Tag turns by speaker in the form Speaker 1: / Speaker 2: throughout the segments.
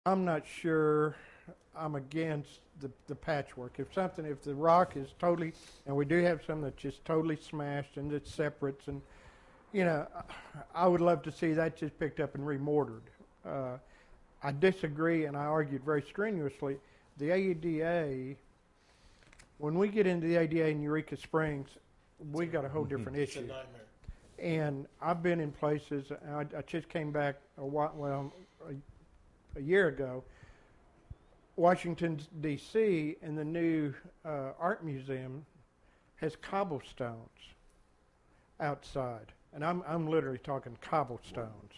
Speaker 1: I'm not sure. I'm against the patchwork. If the rock is totally, and we do have some that's just totally smashed and it's separates, and I would love to see that just picked up and remortared. I disagree, and I argued very strenuously. The ADA, when we get into the ADA in Eureka Springs, we got a whole different issue.
Speaker 2: It's a nightmare.
Speaker 1: And I've been in places. I just came back a year ago. Washington D.C. and the new art museum has cobblestones outside, and I'm literally talking cobblestones.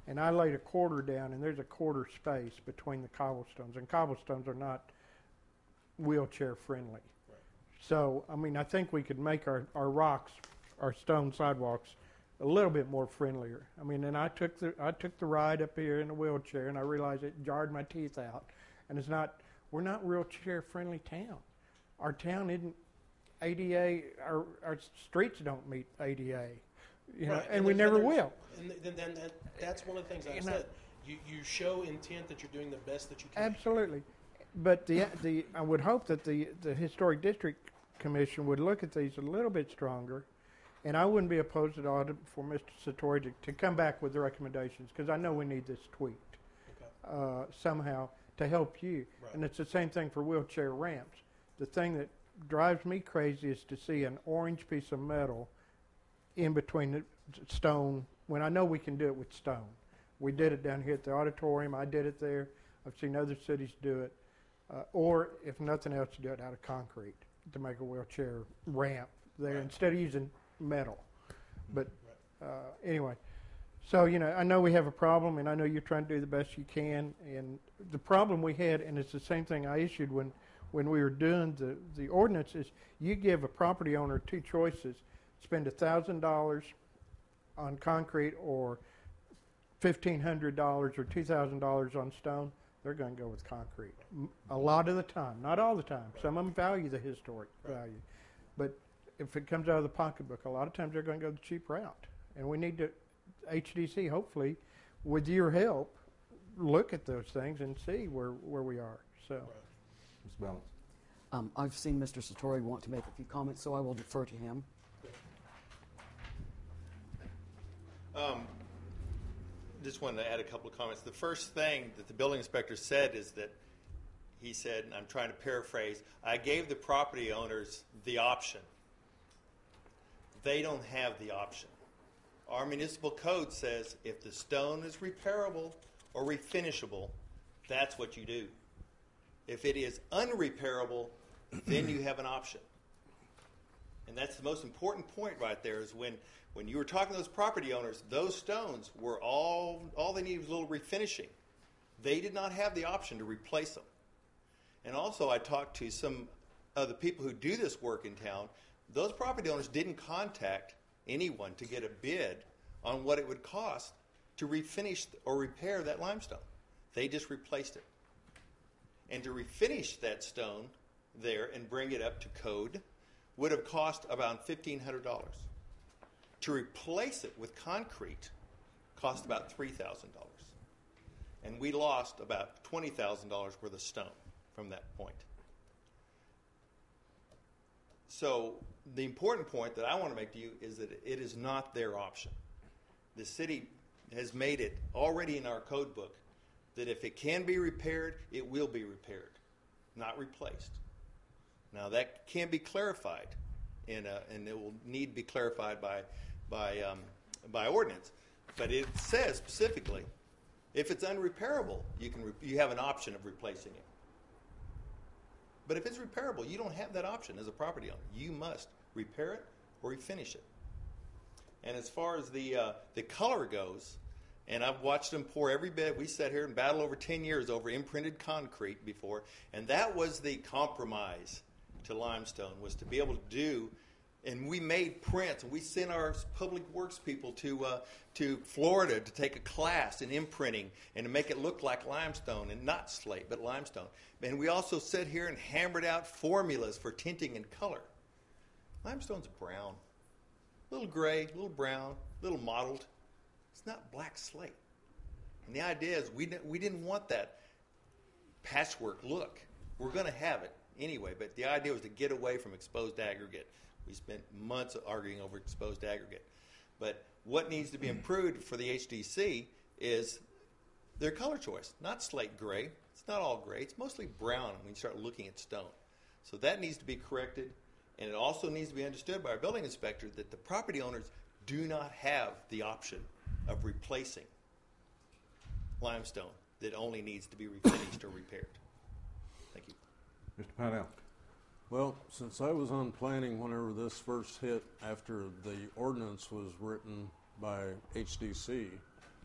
Speaker 1: And I laid a quarter down, and there's a quarter space between the cobblestones, and cobblestones are not wheelchair friendly.
Speaker 2: Right.
Speaker 1: So, I mean, I think we could make our rocks, our stone sidewalks, a little bit more friendlier. I mean, and I took the ride up here in a wheelchair, and I realized it jarred my teeth out. And we're not wheelchair friendly town. Our town isn't ADA. Our streets don't meet ADA.
Speaker 2: Right.
Speaker 1: And we never will.
Speaker 2: And then that's one of the things I said. You show intent that you're doing the best that you can.
Speaker 1: Absolutely, but I would hope that the Historic District Commission would look at these a little bit stronger, and I wouldn't be opposed at all for Mr. Satori to come back with the recommendations, because I know we need this tweaked somehow to help you. Right. And it's the same thing for wheelchair ramps. The thing that drives me crazy is to see an orange piece of metal in between the stone, when I know we can do it with stone. We did it down here at the auditorium. I did it there. I've seen other cities do it. Or, if nothing else, do it out of concrete to make a wheelchair ramp there instead of using metal. But anyway, so, I know we have a problem, and I know you're trying to do the best you can. And the problem we had, and it's the same thing I issued when we were doing the ordinance, is you give a property owner two choices: spend $1,000 on concrete or $1,500 or $2,000 on stone. They're going to go with concrete a lot of the time, not all the time. Right. Some of them value the historic value, but if it comes out of the pocketbook, a lot of times they're going to go the cheap route. And we need to, HDC, hopefully, with your help, look at those things and see where we are. So,
Speaker 3: Ms. Balance.
Speaker 4: I've seen Mr. Satori want to make a few comments, so I will defer to him.
Speaker 5: Just wanted to add a couple of comments. The first thing that the building inspector said is that he said, and I'm trying to paraphrase, I gave the property owners the option. They don't have the option. Our municipal code says if the stone is repairable or refinishable, that's what you do. If it is unrepairable, then you have an option. And that's the most important point right there, is when you were talking to those property owners, those stones were all they needed was a little refinishing. They did not have the option to replace them. And also I talked to some of the people who do this work in town. Those property owners didn't contact anyone to get a bid on what it would cost to refinish or repair that limestone. They just replaced it. And to refinish that stone there and bring it up to code would have cost about $1,500. To replace it with concrete cost about $3,000. And we lost about $20,000 worth of stone from that point. So the important point that I want to make to you is that it is not their option. The city has made it already in our code book that if it can be repaired, it will be repaired, not replaced. Now that can be clarified, and it will need to be clarified by ordinance. But it says specifically, if it's unrepairable, you have an option of replacing it. But if it's repairable, you don't have that option as a property owner. You must repair it or refinish it. And as far as the color goes, and I've watched them pour every bit. We sat here and battled over 10 years over imprinted concrete before, and that was the compromise to limestone, was to be able to do. And we made prints, and we sent our public works people to Florida to take a class in imprinting and to make it look like limestone, and not slate, but limestone. And we also sat here and hammered out formulas for tinting and color. Limestone's brown, a little gray, a little brown, a little mottled. It's not black slate. And the idea is we didn't want that patchwork look. We're going to have it anyway, but the idea was to get away from exposed aggregate. We spent months arguing over exposed aggregate. But what needs to be improved for the HDC is their color choice, not slate gray. It's not all gray. It's mostly brown when you start looking at stone. So that needs to be corrected, and it also needs to be understood by our building inspector that the property owners do not have the option of replacing limestone that only needs to be refinished or repaired. Thank you.
Speaker 3: Mr. Pownall.
Speaker 6: Well, since I was on planning whenever this first hit after the ordinance was written by HDC,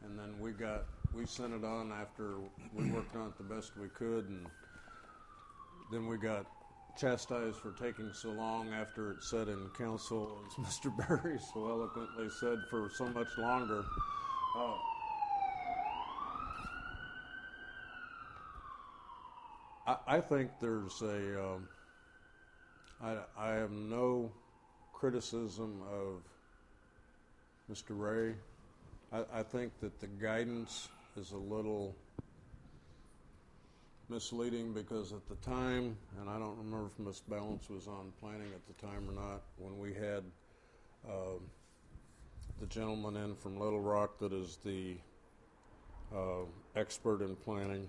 Speaker 6: and then we sent it on after we worked on it the best we could, and then we got chastised for taking so long after it said in council, as Mr. Berry so eloquently said, for so much longer. I think there's I have no criticism of Mr. Ray. I think that the guidance is a little misleading because at the time, and I don't remember if Ms. Balance was on planning at the time or not, when we had the gentleman in from Little Rock that is the expert in planning,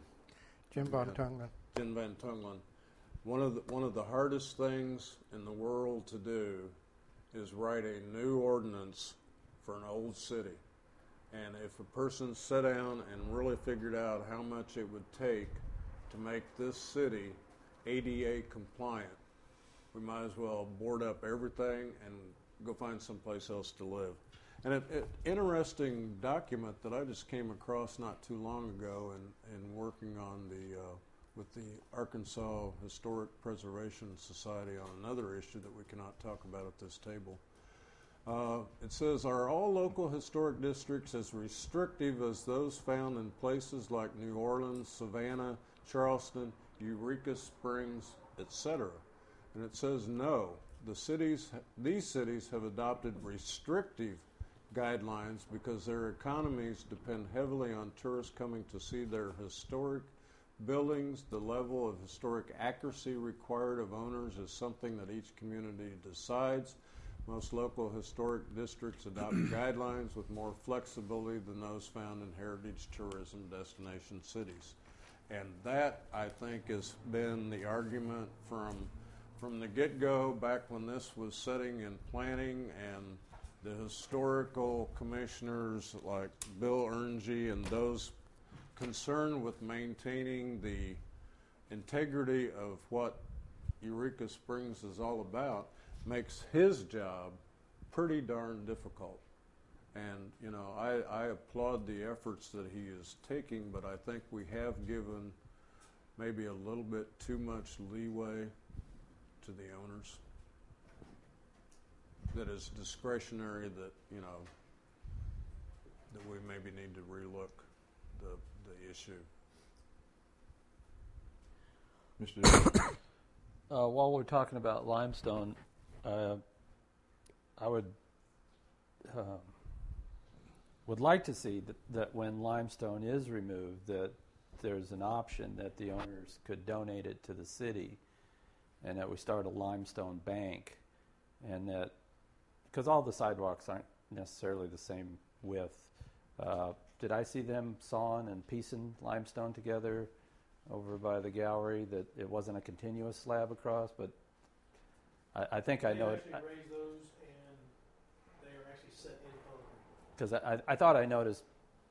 Speaker 1: Jim Von Tungman.
Speaker 6: Jim Van Tunglen. One of the hardest things in the world to do is write a new ordinance for an old city. And if a person sat down and really figured out how much it would take to make this city ADA compliant, we might as well board up everything and go find someplace else to live. And an interesting document that I just came across not too long ago in working on with the Arkansas Historic Preservation Society on another issue that we cannot talk about at this table. It says, are all local historic districts as restrictive as those found in places like New Orleans, Savannah, Charleston, Eureka Springs, etc.? And it says no. These cities have adopted restrictive guidelines because their economies depend heavily on tourists coming to see their historic buildings. The level of historic accuracy required of owners is something that each community decides. Most local historic districts adopt guidelines with more flexibility than those found in heritage tourism destination cities. And that, I think, has been the argument from the get-go, back when this was sitting in planning, and the historical commissioners like Bill Ernsey and those concerned with maintaining the integrity of what Eureka Springs is all about makes his job pretty darn difficult. And, you know, I applaud the efforts that he is taking, but I think we have given maybe a little bit too much leeway to the owners that is discretionary, that, you know, that we maybe need to relook the issue.
Speaker 3: Mr.
Speaker 7: While we're talking about limestone, I would like to see that when limestone is removed, that there's an option that the owners could donate it to the city, and that we start a limestone bank, and that, because all the sidewalks aren't necessarily the same width. Did I see them sawing and piecing limestone together over by the gallery, that it wasn't a continuous slab across? But I think I know it.
Speaker 2: They actually raise those, and they are actually set in concrete.
Speaker 7: Because I thought I noticed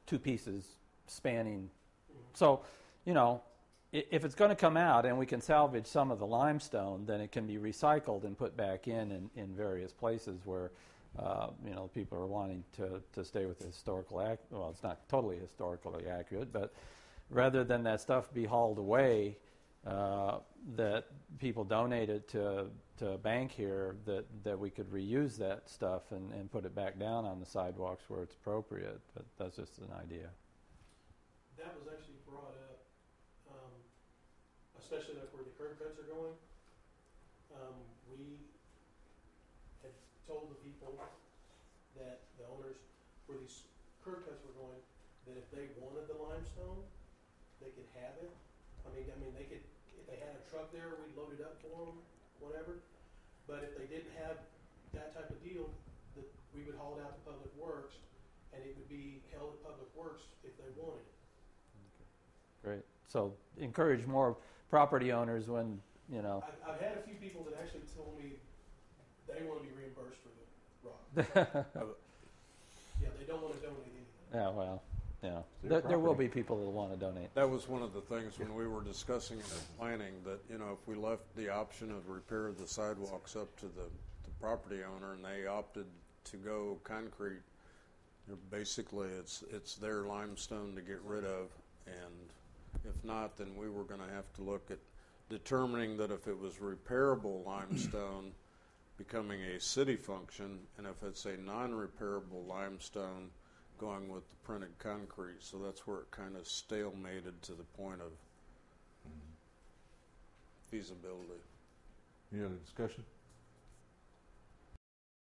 Speaker 7: two pieces spanning. So, you know, if it's going to come out and we can salvage some of the limestone, then it can be recycled and put back in various places where, you know, people are wanting to stay with the historical well, it's not totally historically accurate, but rather than that stuff be hauled away, that people donated to a bank here, that we could reuse that stuff and put it back down on the sidewalks where it's appropriate. But that's just an idea.
Speaker 2: That was actually brought up, especially like where the curb cuts are going. We had told the people that the owners where these curb cuts were going, that if they wanted the limestone, they could have it. I they could, if they had a truck there, we'd load it up for them, whatever. But if they didn't have that type of deal, that we would haul it out to Public Works, and it would be held at Public Works if they wanted it.
Speaker 7: Great. So encourage more property owners when, you know.
Speaker 2: I've had a few people that actually told me they want to be reimbursed for the rock. Yeah, they don't want to donate anything.
Speaker 7: Yeah, well, yeah.
Speaker 3: Their
Speaker 7: There will
Speaker 3: property.
Speaker 7: be people that want to donate.
Speaker 6: That was one of the things when we were discussing the planning, that, you know, if we left the option of repair of the sidewalks up to the property owner and they opted to go concrete, basically it's their limestone to get rid of, and if not, then we were going to have to look at determining that if it was repairable limestone becoming a city function, and if it's a non-repairable limestone going with the printed concrete. So that's where it kind of stalemated to the point of feasibility.
Speaker 3: Any other discussion?